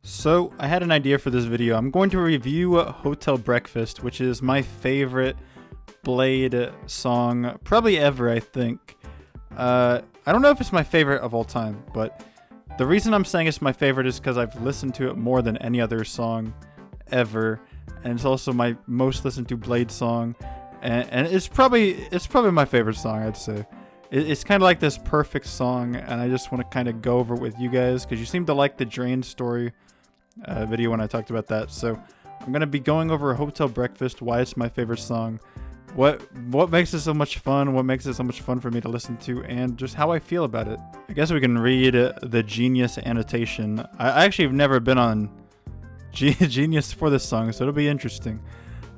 So I had an idea for this video. I'm going to review Hotel Breakfast, which is my favorite Blade song probably ever, I think. I don't know if it's my favorite of all time, but the reason I'm saying it's my favorite is because I've listened to it more than any other song ever, and it's also my most listened to Blade song, and it's probably my favorite song, I'd say. It's kind of like this perfect song, and I just want to kind of go over it with you guys because you seem to like the Drain story video when I talked about that. So I'm gonna be going over Hotel Breakfast, why it's my favorite song, what makes it so much fun, what makes it so much fun for me to listen to, and just how I feel about it. I guess we can read the Genius annotation. I actually have never been on Genius for this song, so it'll be interesting.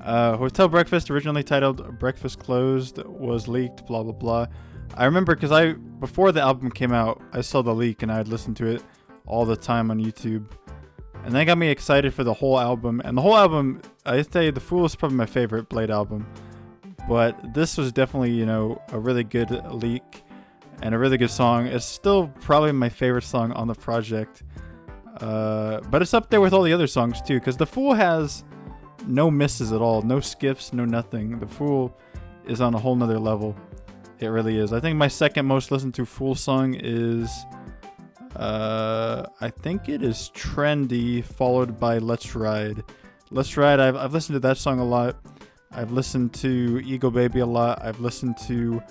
Hotel Breakfast, originally titled Breakfast Closed, was leaked, blah blah blah. I remember because before the album came out, I saw the leak and I had listened to it all the time on YouTube. And that got me excited for the whole album. And the whole album, I'd say The Fool is probably my favorite Blade album. But this was definitely, a really good leak and a really good song. It's still probably my favorite song on the project. But it's up there with all the other songs too, because The Fool has no misses at all. No skips, no nothing. The Fool is on a whole nother level. It really is. I think my second most listened to Fool song is... I think it is Trendy, followed by Let's Ride. Let's Ride, I've listened to that song a lot. I've listened to Ego Baby a lot. I've listened to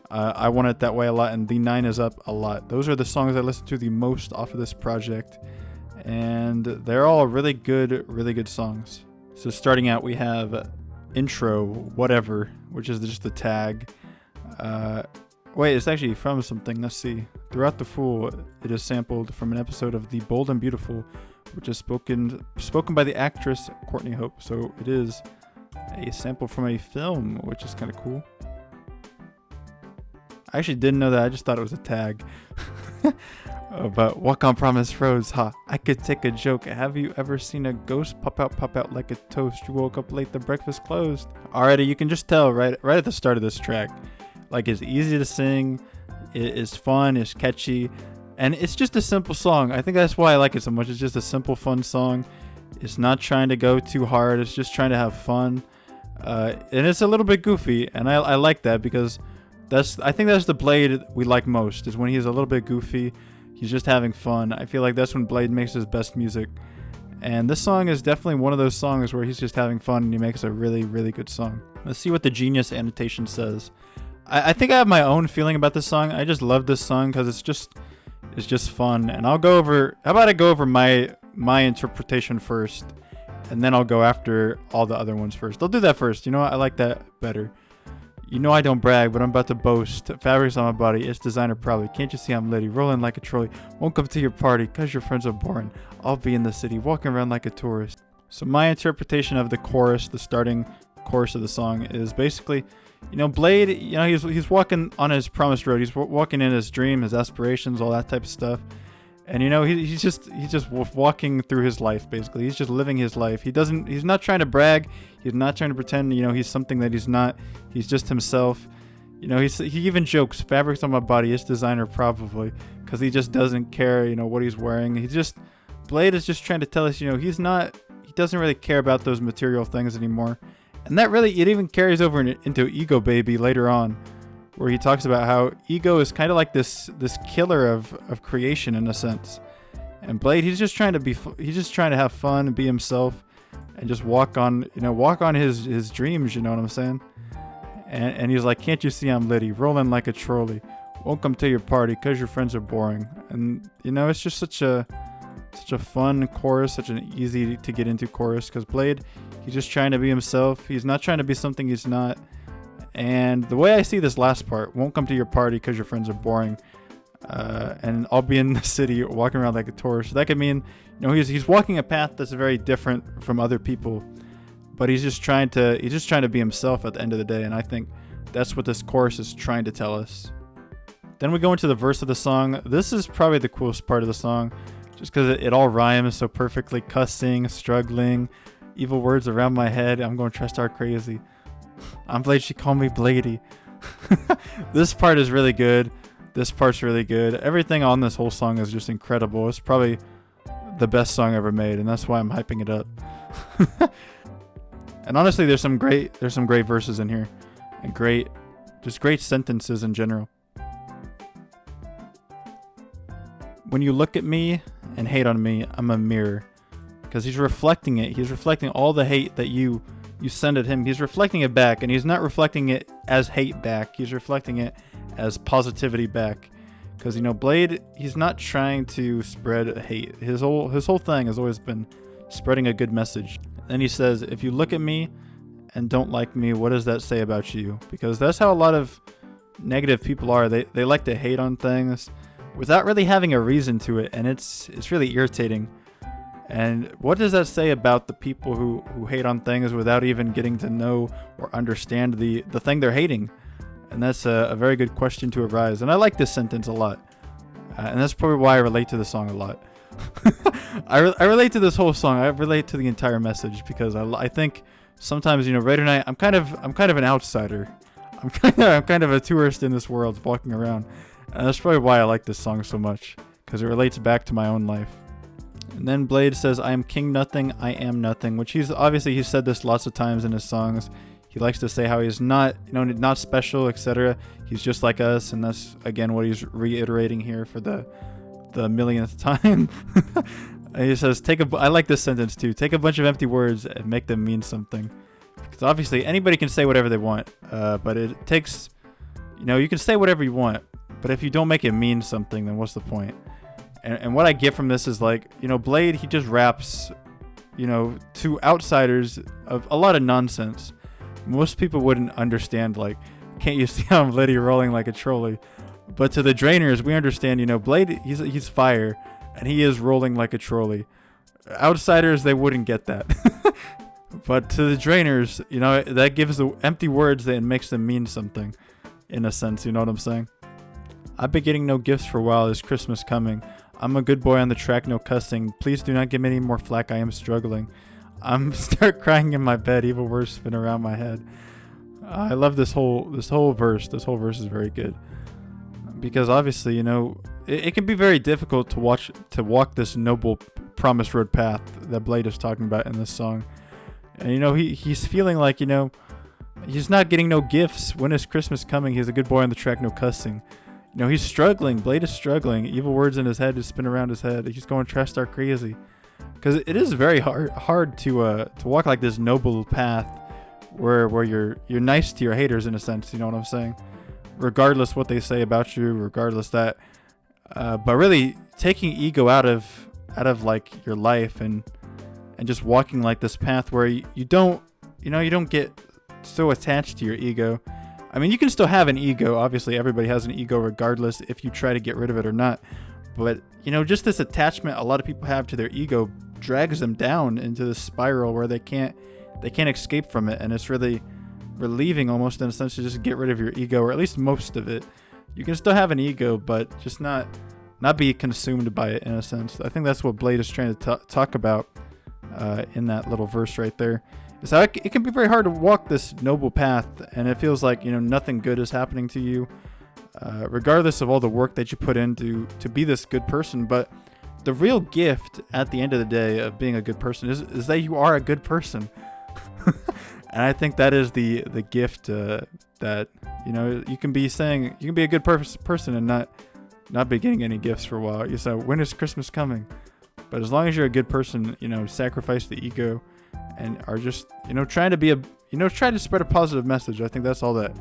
I Want It That Way a lot, and The Nine Is Up a lot. Those are the songs I listen to the most off of this project, and they're all really good songs. So starting out, we have Intro, Whatever, which is just the tag. Wait, it's actually from something. Let's see. Throughout The Fool, it is sampled from an episode of The Bold and Beautiful, which is spoken by the actress Courtney Hope. So it is a sample from a film, which is kind of cool. I actually didn't know that. I just thought it was a tag. But Walk on Promise Roads, I could take a joke. Have you ever seen a ghost pop out like a toast? You woke up late, the breakfast closed. Alrighty, you can just tell right at the start of this track. Like, it's easy to sing, it is fun, it's catchy, and it's just a simple song. I think that's why I like it so much. It's just a simple, fun song. It's not trying to go too hard. It's just trying to have fun. And it's a little bit goofy, and I like that because I think that's the Blade we like most, is when he's a little bit goofy. He's just having fun. I feel like that's when Blade makes his best music. And this song is definitely one of those songs where he's just having fun and he makes a really good song. Let's see what the Genius annotation says. I think I have my own feeling about this song. I just love this song because it's just fun. And I'll go over, how about I go over my interpretation first, and then I'll go after all the other ones first. I'll do that first. You know what? I like that better. You know I don't brag, but I'm about to boast. Fabrics on my body, it's designer probably. Can't you see I'm litty, rolling like a trolley. Won't come to your party cause your friends are boring. I'll be in the city, walking around like a tourist. So my interpretation of the chorus, the starting chorus of the song, is basically, Blade, he's walking on his promised road. He's walking in his dream, his aspirations, all that type of stuff. And he's just walking through his life, basically. He's just living his life. He's not trying to brag. He's not trying to pretend, he's something that he's not. He's just himself. He even jokes, fabrics on my body, it's designer probably, because he just doesn't care, what he's wearing. Blade is just trying to tell us, he doesn't really care about those material things anymore. And that really, it even carries over into Ego Baby later on, where he talks about how ego is kind of like this killer of creation in a sense. And Blade, he's just trying to have fun and be himself and just walk on his dreams, you know what I'm saying? And he's like, can't you see I'm litty, rolling like a trolley, won't come to your party cause your friends are boring. And it's just such a fun chorus, such an easy to get into chorus, because Blade, he's just trying to be himself. He's not trying to be something he's not. And the way I see this last part, won't come to your party because your friends are boring, and I'll be in the city walking around like a tourist. That could mean, he's walking a path that's very different from other people, but he's just trying to be himself at the end of the day. And I think that's what this chorus is trying to tell us. Then we go into the verse of the song. This is probably the coolest part of the song, just because it all rhymes so perfectly. Cussing, struggling, evil words around my head. I'm going to try to start crazy. I'm Blade, she called me Bladee. This part is really good. This part's really good. Everything on this whole song is just incredible. It's probably the best song ever made, and that's why I'm hyping it up. And honestly, there's some great verses in here, and great sentences in general. When you look at me and hate on me, I'm a mirror. Because he's reflecting it. He's reflecting all the hate that you send at him. He's reflecting it back, and he's not reflecting it as hate back. He's reflecting it as positivity back. Because, you know, Bladee, he's not trying to spread hate. His whole thing has always been spreading a good message. And he says, if you look at me and don't like me, what does that say about you? Because that's how a lot of negative people are. They like to hate on things without really having a reason to it, and it's really irritating. And what does that say about the people who hate on things without even getting to know or understand the thing they're hating? And that's a very good question to arise. And I like this sentence a lot. And that's probably why I relate to the song a lot. I relate to this whole song. I relate to the entire message because I think sometimes, you know, Raider Knight, I'm kind of an outsider. I'm kind of a tourist in this world walking around. And that's probably why I like this song so much, because it relates back to my own life. And then Bladee says, I am king nothing, I am nothing, which he's said this lots of times in his songs. He likes to say how he's not, you know, not special, etc. He's just like us, and that's again what he's reiterating here for the millionth time. And he says, I like this sentence too. Take a bunch of empty words and make them mean something. Because obviously anybody can say whatever they want, but it takes, you know, you can say whatever you want, but if you don't make it mean something, then what's the point? And what I get from this is, like, you know, Bladee, he just raps, you know, to outsiders of a lot of nonsense. Most people wouldn't understand, like, can't you see how I'm literally rolling like a trolley? But to the drainers, we understand, you know, Bladee, he's fire, and he is rolling like a trolley. Outsiders, they wouldn't get that. But to the drainers, you know, that gives the empty words that makes them mean something, in a sense, you know what I'm saying? I've been getting no gifts for a while, is Christmas coming? I'm a good boy on the track, no cussing. Please do not give me any more flack, I am struggling. I'm start crying in my bed, evil words spin around my head. I love this whole verse. This whole verse is very good. Because obviously, you know, it can be very difficult to walk this noble promised road path that Bladee is talking about in this song. And you know, he's feeling like, you know, he's not getting no gifts. When is Christmas coming? He's a good boy on the track, no cussing. You know, he's struggling. Bladee is struggling. Evil words in his head just spin around his head. He's going trash star crazy. Because it is very hard to walk like this noble path where you're nice to your haters, in a sense. You know what I'm saying? Regardless what they say about you, regardless that. But really taking ego out of like your life and just walking like this path where you don't get so attached to your ego. I mean, you can still have an ego. Obviously, everybody has an ego regardless if you try to get rid of it or not. But, you know, just this attachment a lot of people have to their ego drags them down into this spiral where they can't escape from it. And it's really relieving almost, in a sense, to just get rid of your ego, or at least most of it. You can still have an ego, but just not be consumed by it, in a sense. I think that's what Bladee is trying to talk about in that little verse right there. Is how it can be very hard to walk this noble path, and it feels like, you know, nothing good is happening to you, regardless of all the work that you put in to be this good person. But the real gift at the end of the day of being a good person is that you are a good person. And I think that is the gift that, you know, you can be a good person and not be getting any gifts for a while. You say, when is Christmas coming? But as long as you're a good person, you know, sacrifice the ego and are just, you know, trying to spread a positive message. I think that's all that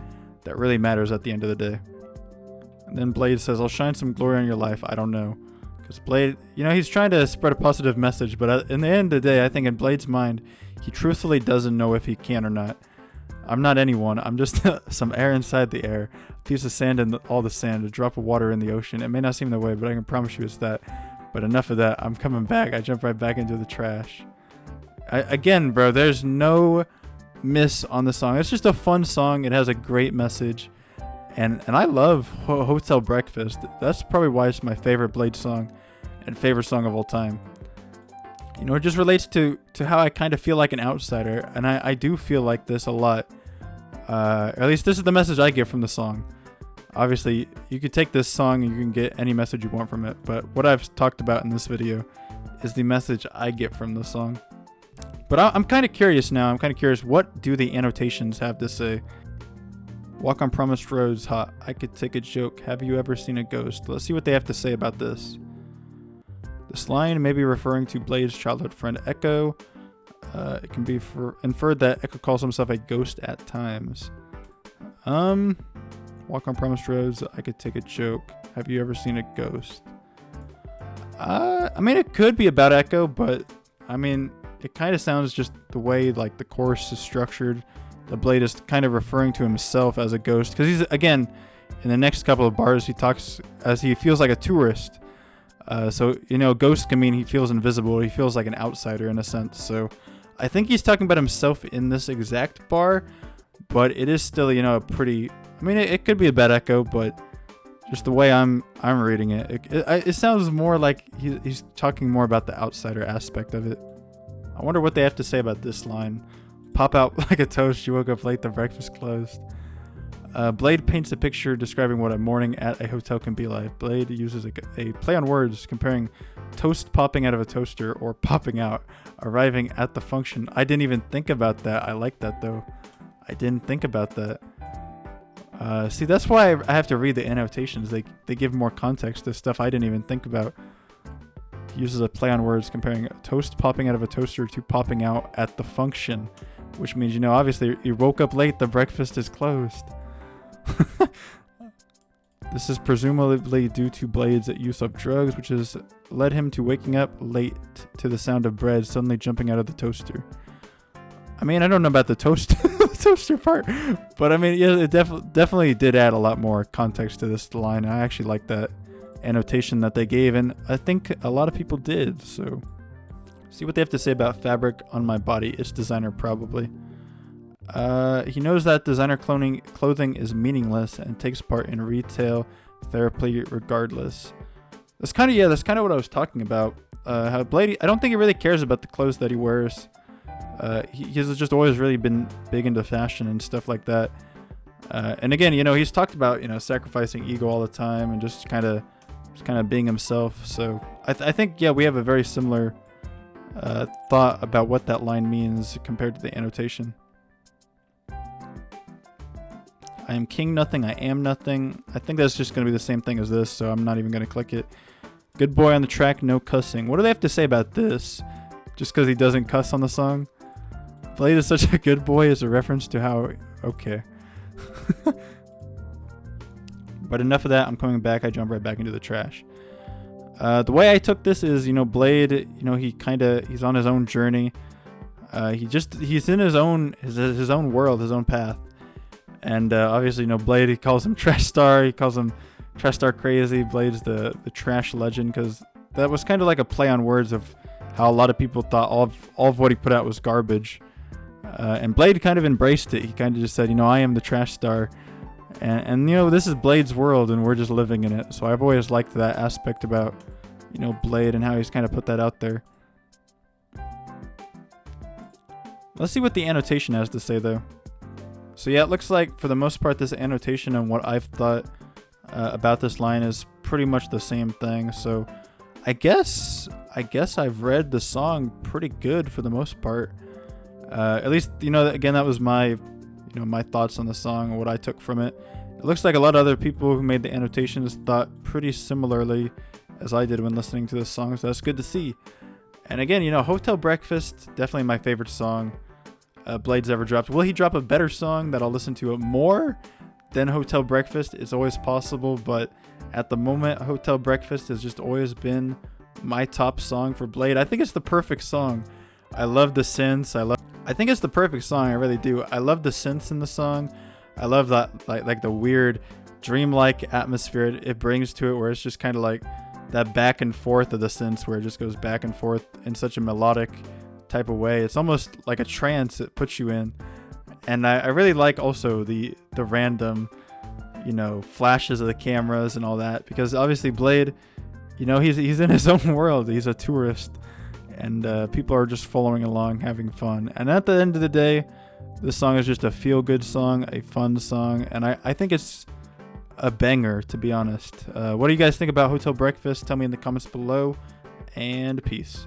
really matters at the end of the day. And then Bladee says, I'll shine some glory on your life. I don't know. Because Bladee, you know, he's trying to spread a positive message, but in the end of the day, I think in Blade's mind, he truthfully doesn't know if he can or not. I'm not anyone. I'm just some air inside the air, a piece of sand in all the sand, a drop of water in the ocean. It may not seem that way, but I can promise you it's that. But enough of that. I'm coming back. I jump right back into the trash. Again, bro, there's no miss on the song. It's just a fun song. It has a great message. And I love Hotel Breakfast. That's probably why it's my favorite Bladee song and favorite song of all time. You know, it just relates to how I kind of feel like an outsider. And I do feel like this a lot. Or at least this is the message I get from the song. Obviously, you could take this song and you can get any message you want from it. But what I've talked about in this video is the message I get from the song. But I'm kind of curious now. I'm kind of curious, what do the annotations have to say? Walk on promised roads, hot. I could take a joke. Have you ever seen a ghost? Let's see what they have to say about this. This line may be referring to Blade's childhood friend Echo. It can be inferred that Echo calls himself a ghost at times. Walk on promised roads. I could take a joke. Have you ever seen a ghost? I mean, it could be about Echo, but I mean, it kind of sounds just the way like the chorus is structured. The Blade is kind of referring to himself as a ghost, because he's, again, in the next couple of bars, he talks as he feels like a tourist. So, you know, ghost can mean he feels invisible. He feels like an outsider in a sense. So I think he's talking about himself in this exact bar, but it is still, you know, a pretty, I mean, it could be about Echo, but just the way I'm reading it sounds more like he's talking more about the outsider aspect of it. I wonder what they have to say about this line. Pop out like a toast, you woke up late, the breakfast closed. Blade paints a picture describing what a morning at a hotel can be like. Blade uses a play on words, comparing toast popping out of a toaster or popping out, arriving at the function. I didn't even think about that. I like that though. I didn't think about that. See, that's why I have to read the annotations. They give more context to stuff I didn't even think about. He uses a play on words, comparing toast popping out of a toaster to popping out at the function, which means, you know, obviously you woke up late, the breakfast is closed. This is presumably due to Blade's use of drugs, which has led him to waking up late to the sound of bread suddenly jumping out of the toaster. I mean, I don't know about the the toaster part, but I mean, yeah, it definitely did add a lot more context to this line. I actually like that annotation that they gave, and I think a lot of people did. So see what they have to say about fabric on my body. Its designer probably. He knows that designer clothing is meaningless and takes part in retail therapy regardless. That's kind of what I was talking about. How Bladee, I don't think he really cares about the clothes that he wears. He's just always really been big into fashion and stuff like that. And again, you know, he's talked about, you know, sacrificing ego all the time and just kind of being himself. So I think, yeah, we have a very similar thought about what that line means compared to the annotation. I am king nothing, I am nothing. I think that's just going to be the same thing as this, so I'm not even going to click it. Good boy on the track, no cussing. What do they have to say about this? Just because he doesn't cuss on the song? Blade is such a good boy is a reference to how... Okay. But enough of that. I'm coming back. I jump right back into the trash. The way I took this is, you know, Blade, you know, he's on his own journey. He's in his own world, his own path. And obviously, you know, Blade, he calls him Trash Star. He calls him Trash Star Crazy. Blade's the trash legend, because that was kind of like a play on words of how a lot of people thought all of what he put out was garbage. And Blade kind of embraced it. He kind of just said, you know, I am the Trash Star. And you know, this is Blade's world and we're just living in it. So I've always liked that aspect about, you know, Blade and how he's kind of put that out there. Let's see what the annotation has to say though. So yeah, it looks like for the most part this annotation and what I've thought about this line is pretty much the same thing. So I guess I've read the song pretty good for the most part. At least, you know, again, that was my thoughts on the song and what I took from it. It looks like a lot of other people who made the annotations thought pretty similarly as I did when listening to this song, so that's good to see. And again, you know, Hotel Breakfast, definitely my favorite song Blade's ever dropped. Will he drop a better song that I'll listen to more than Hotel Breakfast? It's always possible, but at the moment, Hotel Breakfast has just always been my top song for Blade. I think it's the perfect song. I love the synths. I think it's the perfect song. I really do. I love the synths in the song. I love that, like the weird dreamlike atmosphere it brings to it, where it's just kind of like that back and forth of the synths, where it just goes back and forth in such a melodic type of way. It's almost like a trance it puts you in. And I really like also the random, you know, flashes of the cameras and all that, because obviously Blade, you know, he's in his own world. He's a tourist, and people are just following along, having fun. And at the end of the day, this song is just a feel-good song, a fun song, and I think it's a banger, to be honest. What do you guys think about Hotel Breakfast? Tell me in the comments below, and peace.